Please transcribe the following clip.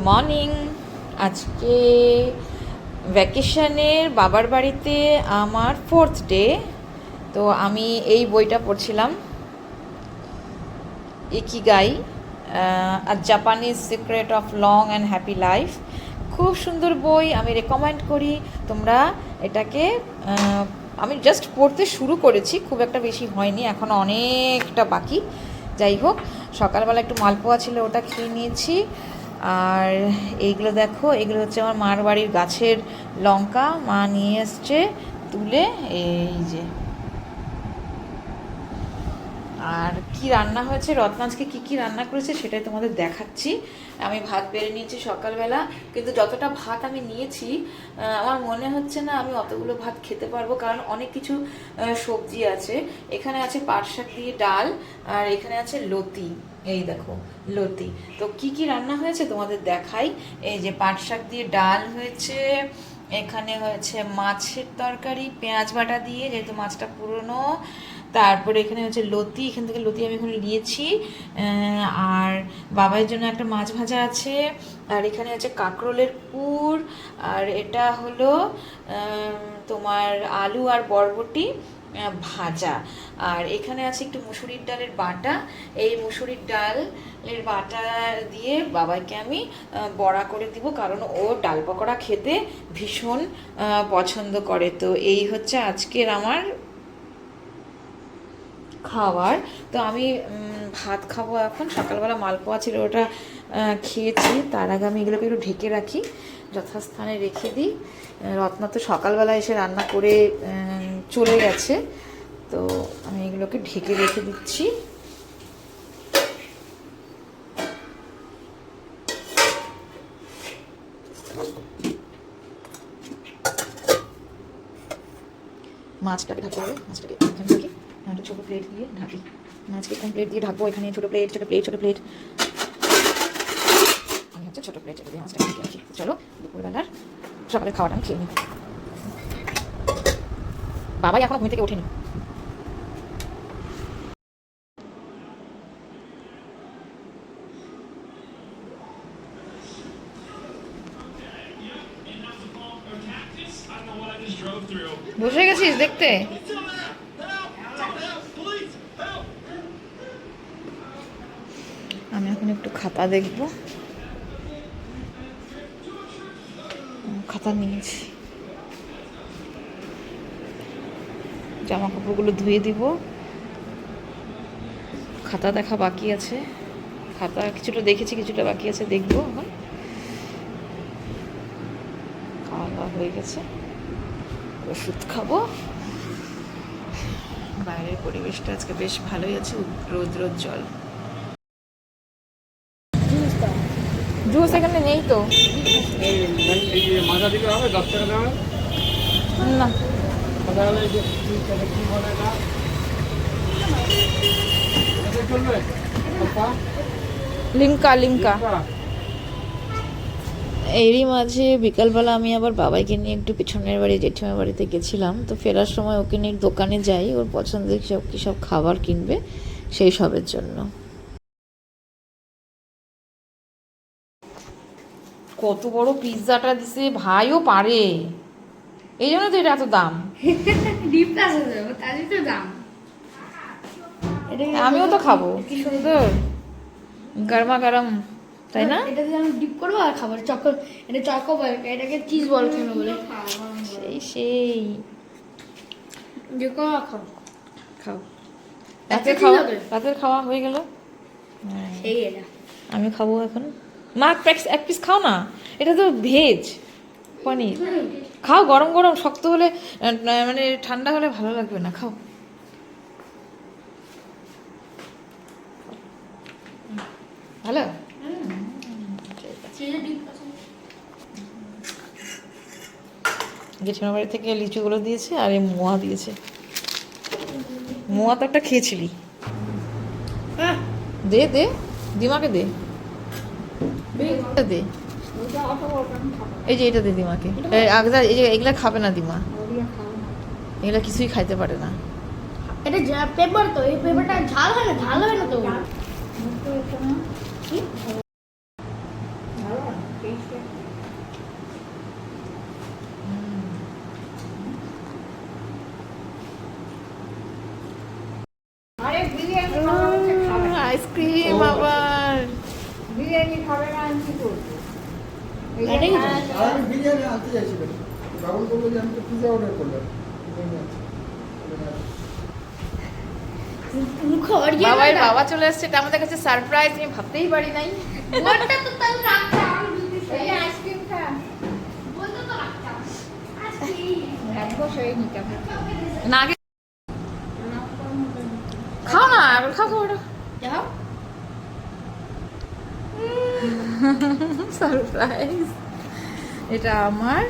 Morning. আজকে ভ্যাকেশনের বাবার বাড়িতে আমার 4th ডে। তো আমি এই বইটা পড়ছিলাম, ikigai, Japanese secret of long and happy life. খুব সুন্দর বই, আমি রেকমেন্ড করি তোমরা এটাকে। আমি জাস্ট পড়তে শুরু করেছি, খুব একটা বেশি হয়নি, এখনও অনেকটা বাকি। যাই হোক, সকালবেলা একটু মালপোয়া ছিল, ওটা খেয়ে নিয়েছি। আর এইগুলো দেখো, এগুলো হচ্ছে আমার মার বাড়ির গাছের লঙ্কা, মা নিয়ে এসছে তুলে। এই যে, আর কি রান্না হয়েছে, রত্নাজকে কি কি রান্না করেছে সেটাই তোমাদের দেখাচ্ছি। আমি ভাত বেড়ে নিয়েছি সকালবেলা, কিন্তু যতটা ভাত আমি নিয়েছি আমার মনে হচ্ছে না আমি অতগুলো ভাত খেতে পারবো, কারণ অনেক কিছু সবজি আছে। এখানে আছে পাট শাক দিয়ে ডাল, আর এখানে আছে লতি। এই দেখো, লতি। তো কি কি রান্না হয়েছে তোমাদের দেখাই। এই যে পাট শাক দিয়ে ডাল হয়েছে, এখানে হয়েছে মাছের তরকারি পেঁয়াজ বাটা দিয়ে, যেহেতু মাছটা পুরনো। তারপরে এখানে হচ্ছে লতি, এখান থেকে লতি আমি এখন নিয়েছি। আর বাবার জন্য একটা মাছ ভাজা আছে। আর এখানে আছে কাঁকরোলের পুর। আর এটা হলো তোমার আলু আর বরবটি ভাজা। আর এখানে আছে একটু মুসুরির ডালের বাটা। এই মুসুরির ডালের বাটা দিয়ে বাবাকে আমি বড়া করে দিব, কারণ ও ডাল পকোড়া খেতে ভীষণ পছন্দ করে। তো এই হচ্ছে আজকের আমার খাবার। তো আমি ভাত খাবো এখন। সকালবেলা মালপোয়া ছিল, ওটা খেয়েছি। তার আগে আমি এগুলোকে একটু ঢেকে রাখি, যথাস্থানে রেখে দিই। রত্না তো সকালবেলা এসে রান্না করে চলে গেছে, তো আমি এগুলোকে ঢেকে রেখে দিচ্ছি। মাছটাকে ঢাকতে হবে, মাছটাকে এখানে ঢাকি, একটা ছোটো প্লেট দিয়ে ঢাকি। মাছকে এখানে প্লেট দিয়ে ঢাকবো, এখানে ছোটো প্লেট ছোটো প্লেট ছোটো প্লেট। আমি হচ্ছে ছোটো প্লেট দিয়ে মাছটাকে ঢেকে রাখি। চলো দুপুরবেলার সকালের খাওয়াটা আমি খেয়ে নিই। বাবাই এখনো ঘুম থেকে ওঠেনি। বসে গেছিস দেখতে? আমি এখন একটু খাতা দেখব। খাতা নিয়েছি, জামা কাপড়গুলো ধুয়ে দিব। খাতা দেখা বাকি আছে, খাতা কিছুটা দেখেছি, কিছুটা বাকি আছে, দেখবো এখন। খাওয়া দাওয়া হয়ে গেছে, ওষুধ খাবো। বাইরের পরিবেশটা আজকে বেশ ভালোই আছে, রোদ রোদ জল। জুস এখানে নেই তো না। লিমকা লিমকা। এরই মাঝে বিকালবেলা আমি আবার বাবাইকে নিয়ে একটু পিছনের বাড়ি জেঠিমার বাড়িতে গেছিলাম। তো ফেরার সময় ওকে নিয়ে দোকানে যাই, ওর পছন্দের সব কী সব খাবার কিনবে সেই সবের জন্য। কত বড় পিৎজাটা দিছে, ভাইও পারে, এই জন্য তো এটা এত দাম। আমিও তো খাবো, কি সুন্দর গরমা গরম, তাই না? এটা দিয়ে আমি ডিপ করবো আর খাবার চকো, এটা চকো বল, এটাকে চিজ বল কেন বলে। সেই সেই যে কোনো খাও খাও। রাতের খাওয়া, রাতের খাওয়া হয়ে গেল। সেই এটা আমি খাবো এখন। মা এক পিস খাও না, এটা তো ভেজ পনির। খাও, গরম গরম, শক্ত হলে মানে ঠান্ডা হলে ভালো লাগবে না, খাও। ভালো। জেঠিমার বাড়ি থেকে লিচুগুলো দিয়েছে, আর এই মোয়া দিয়েছে। মোয়া তো একটা খেয়েছিলি, দে দে দিমাকে দে, দে। এই যে এটা দে দিমাকে। এই যে এগুলা খাবে না দিমা, এগুলা কিছুই খাইতে পারে না। এটা পেপার তো, এই পেপারটা ঝাল হয় না, ঝাল হয় না তো। আরে বিরিয়ানি খাবে না। আইসক্রিম আবার বিরিয়ানি খাবে না আমি কি করবো? এই যে এটাই তো। খায় আর আমি বিরিয়ানি আনতে চাইছিলাম, বাবুল বললো যে আমি তো পিজা অর্ডার করলাম, বিরিয়ানি আছে। পুরো খাবার গিয়ে বাবার বাবা চলে এসছে, এটা আমাদের কাছে সারপ্রাইজ, আমি ভাবতেই পারি নাই। বলটা তো তাহলে রাখতে আমি দিতে এই চাই। আইসক্রিম খা। বলতে তো রাখতে আইসক্রিম রাখবো সেই নিতে হবে। না আগে খাও না, আগে খাও খাওয়াটা। যাও সারপ্রাইজ, এটা আমার